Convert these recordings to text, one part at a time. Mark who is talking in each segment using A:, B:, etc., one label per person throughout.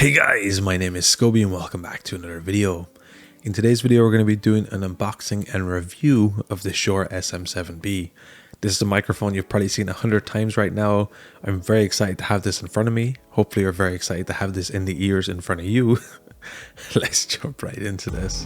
A: Hey guys, my name is Scoby and welcome back to another video. In today's video, we're going to be doing an unboxing and review of the Shure SM7B. This is a microphone you've probably seen 100 times right now. I'm very excited to have this in front of me. Hopefully you're very excited to have this in the ears in front of you. Let's jump right into this.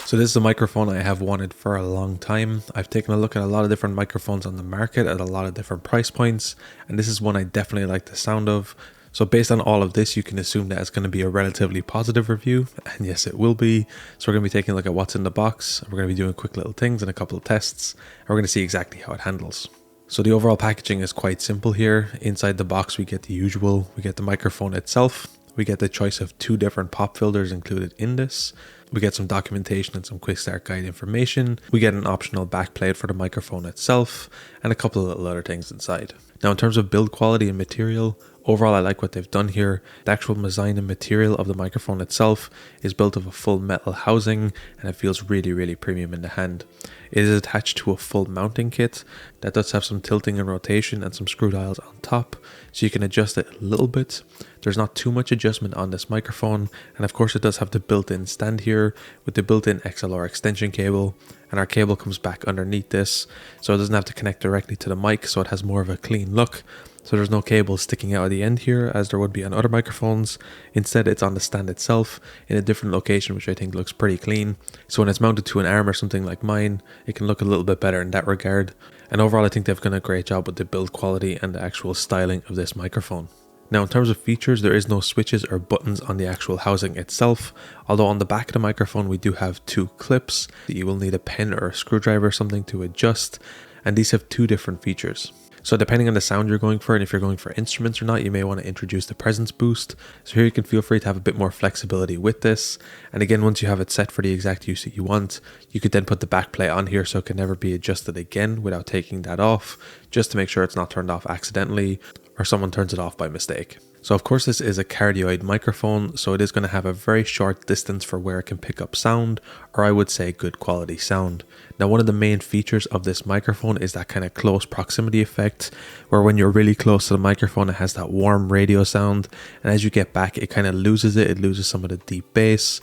A: So this is a microphone I have wanted for a long time. I've taken a look at a lot of different microphones on the market at a lot of different price points, and this is one I definitely like the sound of. So based on all of this, you can assume that it's going to be a relatively positive review, and yes, it will be. So we're going to be taking a look at what's in the box. We're going to be doing quick little things and a couple of tests, and we're going to see exactly how it handles. So the overall packaging is quite simple here. Inside the box, we get the usual. We get the microphone itself. We get the choice of 2 different pop filters included in this. We get some documentation and some quick start guide information. We get an optional backplate for the microphone itself and a couple of little other things inside. Now in terms of build quality and material, overall I like what they've done here. The actual design and material of the microphone itself is built of a full metal housing and it feels really premium in the hand. It is attached to a full mounting kit that does have some tilting and rotation and some screw dials on top, so you can adjust it a little bit. There's not too much adjustment on this microphone, and of course it does have the built-in stand here with the built-in XLR extension cable, and our cable comes back underneath this, so it doesn't have to connect directly to the mic, so it has more of a clean look. So there's no cable sticking out of the end here as there would be on other microphones. Instead, it's on the stand itself in a different location, which I think looks pretty clean. So when it's mounted to an arm or something like mine, it can look a little bit better in that regard. And overall, I think they've done a great job with the build quality and the actual styling of this microphone. Now in terms of features, there is no switches or buttons on the actual housing itself, although on the back of the microphone we do have 2 clips that you will need a pen or a screwdriver or something to adjust, and these have 2 different features. So depending on the sound you're going for and if you're going for instruments or not, you may want to introduce the presence boost. So here you can feel free to have a bit more flexibility with this. And again, once you have it set for the exact use that you want, you could then put the back plate on here so it can never be adjusted again without taking that off, just to make sure it's not turned off accidentally or someone turns it off by mistake. So of course this is a cardioid microphone, so it is going to have a very short distance for where it can pick up sound, or I would say good quality sound. Now one of the main features of this microphone is that kind of close proximity effect, where when you're really close to the microphone it has that warm radio sound, and as you get back it kind of loses it loses some of the deep bass,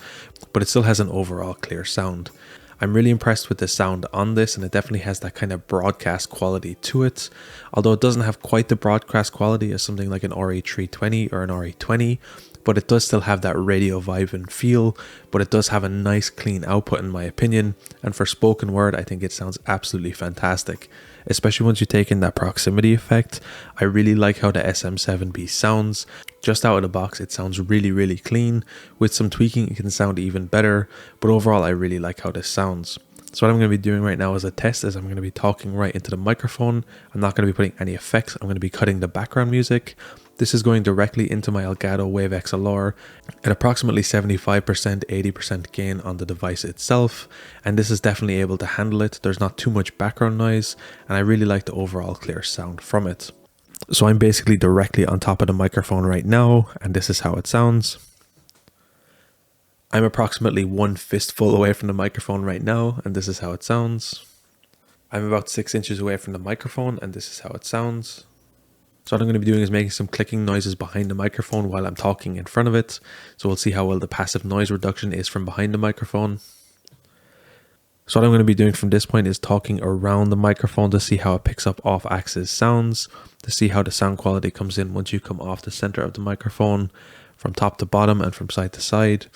A: but it still has an overall clear sound. I'm really impressed with the sound on this, and it definitely has that kind of broadcast quality to it, although it doesn't have quite the broadcast quality as something like an RE320 or an RE20, but it does still have that radio vibe and feel, but it does have a nice clean output in my opinion, and for spoken word I think it sounds absolutely fantastic, especially once you take in that proximity effect. I really like how the SM7B sounds. Just out of the box it sounds really clean. With some tweaking it can sound even better, but overall I really like how this sounds. So what I'm going to be doing right now as a test is I'm going to be talking right into the microphone. I'm not going to be putting any effects. I'm going to be cutting the background music. This is going directly into my Elgato Wave XLR at approximately 75%, 80% gain on the device itself, and this is definitely able to handle it. There's not too much background noise, and I really like the overall clear sound from it. So I'm basically directly on top of the microphone right now, and this is how it sounds. I'm approximately 1 fistful away from the microphone right now, and this is how it sounds. I'm about 6 inches away from the microphone, and this is how it sounds. So what I'm going to be doing is making some clicking noises behind the microphone while I'm talking in front of it. So we'll see how well the passive noise reduction is from behind the microphone. So what I'm going to be doing from this point is talking around the microphone to see how it picks up off-axis sounds, to see how the sound quality comes in once you come off the center of the microphone, from top to bottom and from side to side.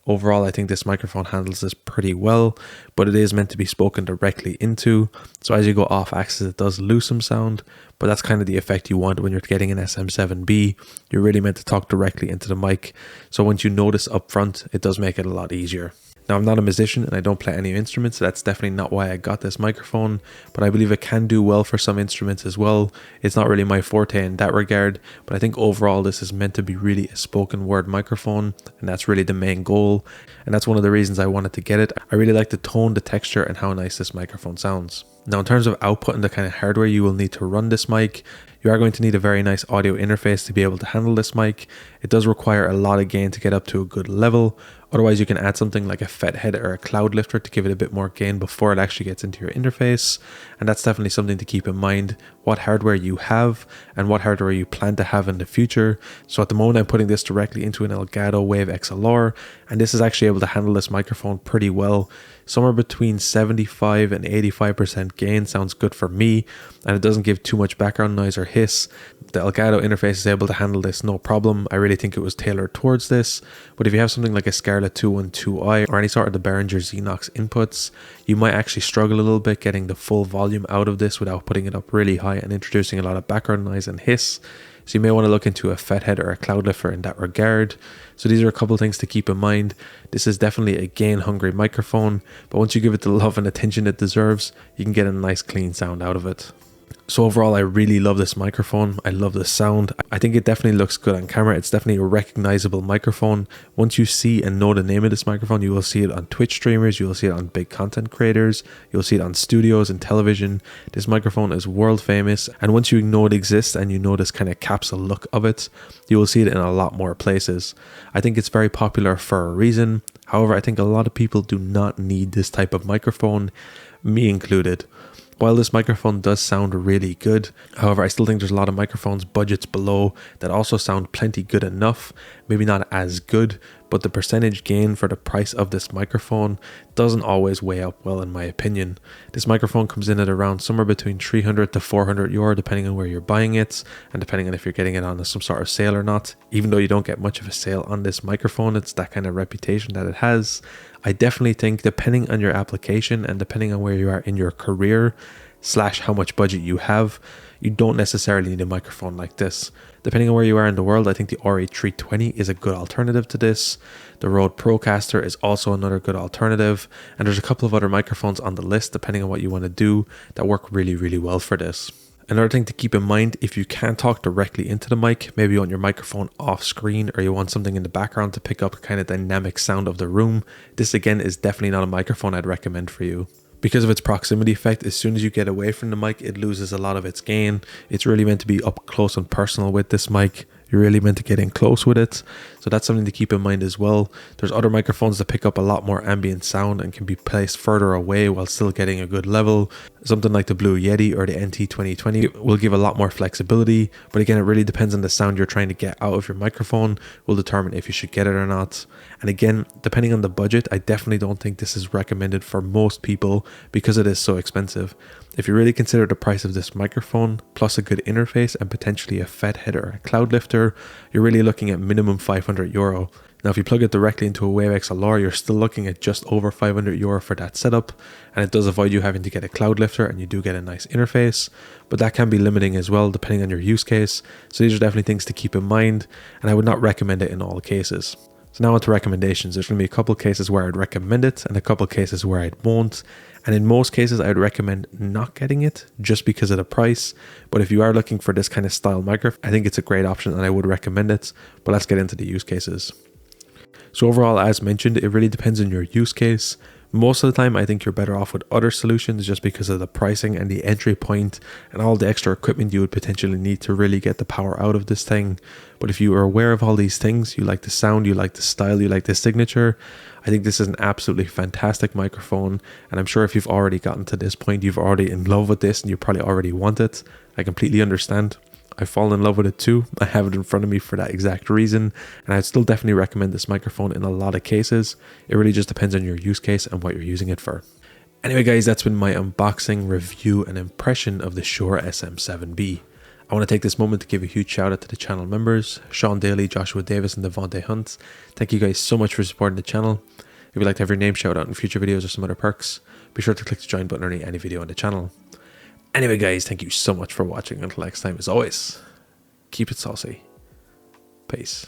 A: Overall, I think this microphone handles this pretty well, but it is meant to be spoken directly into. So as you go off axis, it does lose some sound, but that's kind of the effect you want when you're getting an SM7B. You're really meant to talk directly into the mic. So once you notice up front, it does make it a lot easier. Now, I'm not a musician and I don't play any instruments, so that's definitely not why I got this microphone, but I believe it can do well for some instruments as well. It's not really my forte in that regard, but I think overall this is meant to be really a spoken word microphone, and that's really the main goal, and that's one of the reasons I wanted to get it. I really like the tone, the texture, and how nice this microphone sounds. Now in terms of output and the kind of hardware you will need to run this mic, You are going to need a very nice audio interface to be able to handle this mic. It does require a lot of gain to get up to a good level. Otherwise, you can add something like a Fethead or a Cloudlifter to give it a bit more gain before it actually gets into your interface. And that's definitely something to keep in mind, what hardware you have and what hardware you plan to have in the future. So at the moment, I'm putting this directly into an Elgato Wave XLR, and this is actually able to handle this microphone pretty well. Somewhere between 75 and 85% gain sounds good for me, and it doesn't give too much background noise or hiss. The Elgato interface is able to handle this no problem. I really think it was tailored towards this. But if you have something like a Scarlett 212i or any sort of the Behringer Xenox inputs, you might actually struggle a little bit getting the full volume out of this without putting it up really high and introducing a lot of background noise and hiss. So you may want to look into a Fethead or a Cloudlifter in that regard. So these are a couple of things to keep in mind. This is definitely a gain hungry microphone, but once you give it the love and attention it deserves, you can get a nice clean sound out of it. So overall, I really love this microphone. I love the sound. I think it definitely looks good on camera. It's definitely a recognizable microphone. Once you see and know the name of this microphone, you will see it on Twitch streamers. You will see it on big content creators. You'll see it on studios and television. This microphone is world famous. And once you know it exists and you know this kind of capsule look of it, you will see it in a lot more places. I think it's very popular for a reason. However, I think a lot of people do not need this type of microphone, me included. While this microphone does sound really good, however, I still think there's a lot of microphones budgets below that also sound plenty good enough, maybe not as good, but the percentage gain for the price of this microphone doesn't always weigh up well in my opinion. This microphone comes in at around somewhere between 300 to 400 euro depending on where you're buying it and depending on if you're getting it on some sort of sale or not. Even though you don't get much of a sale on this microphone, it's that kind of reputation that it has. I definitely think depending on your application and depending on where you are in your career / how much budget you have, you don't necessarily need a microphone like this. Depending on where you are in the world, I think the RE320 is a good alternative to this. The Rode Procaster is also another good alternative. And there's a couple of other microphones on the list, depending on what you want to do, that work really, really well for this. Another thing to keep in mind, if you can't talk directly into the mic, maybe you want your microphone off screen or you want something in the background to pick up a kind of dynamic sound of the room, this again is definitely not a microphone I'd recommend for you. Because of its proximity effect, as soon as you get away from the mic, it loses a lot of its gain. It's really meant to be up close and personal with this mic. You're really meant to get in close with it. So that's something to keep in mind as well. There's other microphones that pick up a lot more ambient sound and can be placed further away while still getting a good level. Something like the Blue Yeti or the NT2020 will give a lot more flexibility. But again, it really depends on the sound you're trying to get out of your microphone will determine if you should get it or not. And again, depending on the budget, I definitely don't think this is recommended for most people because it is so expensive. If you really consider the price of this microphone, plus a good interface and potentially a Fethead or a Cloudlifter, you're really looking at minimum 500 euro. Now, if you plug it directly into a Wave XLR, you're still looking at just over 500 euro for that setup, and it does avoid you having to get a Cloudlifter, and you do get a nice interface, but that can be limiting as well depending on your use case. So these are definitely things to keep in mind, and I would not recommend it in all cases. So now on to recommendations. There's going to be a couple of cases where I'd recommend it and a couple of cases where I won't. And in most cases, I'd recommend not getting it just because of the price. But if you are looking for this kind of style microphone, I think it's a great option and I would recommend it. But let's get into the use cases. So overall, as mentioned, it really depends on your use case. Most of the time, I think you're better off with other solutions just because of the pricing and the entry point and all the extra equipment you would potentially need to really get the power out of this thing. But if you are aware of all these things, you like the sound, you like the style, you like the signature, I think this is an absolutely fantastic microphone. And I'm sure if you've already gotten to this point, you've already in love with this and you probably already want it. I completely understand. I've fallen in love with it too. I have it in front of me for that exact reason, and I'd still definitely recommend this microphone in a lot of cases. It really just depends on your use case and what you're using it for. Anyway guys, that's been my unboxing, review and impression of the Shure SM7B. I want to take this moment to give a huge shout out to the channel members, Sean Daly, Joshua Davis and Devontae Hunt. Thank you guys so much for supporting the channel. If you'd like to have your name shout out in future videos or some other perks, be sure to click the join button underneath any video on the channel. Anyway guys, thank you so much for watching. Until next time, as always, keep it saucy. Peace.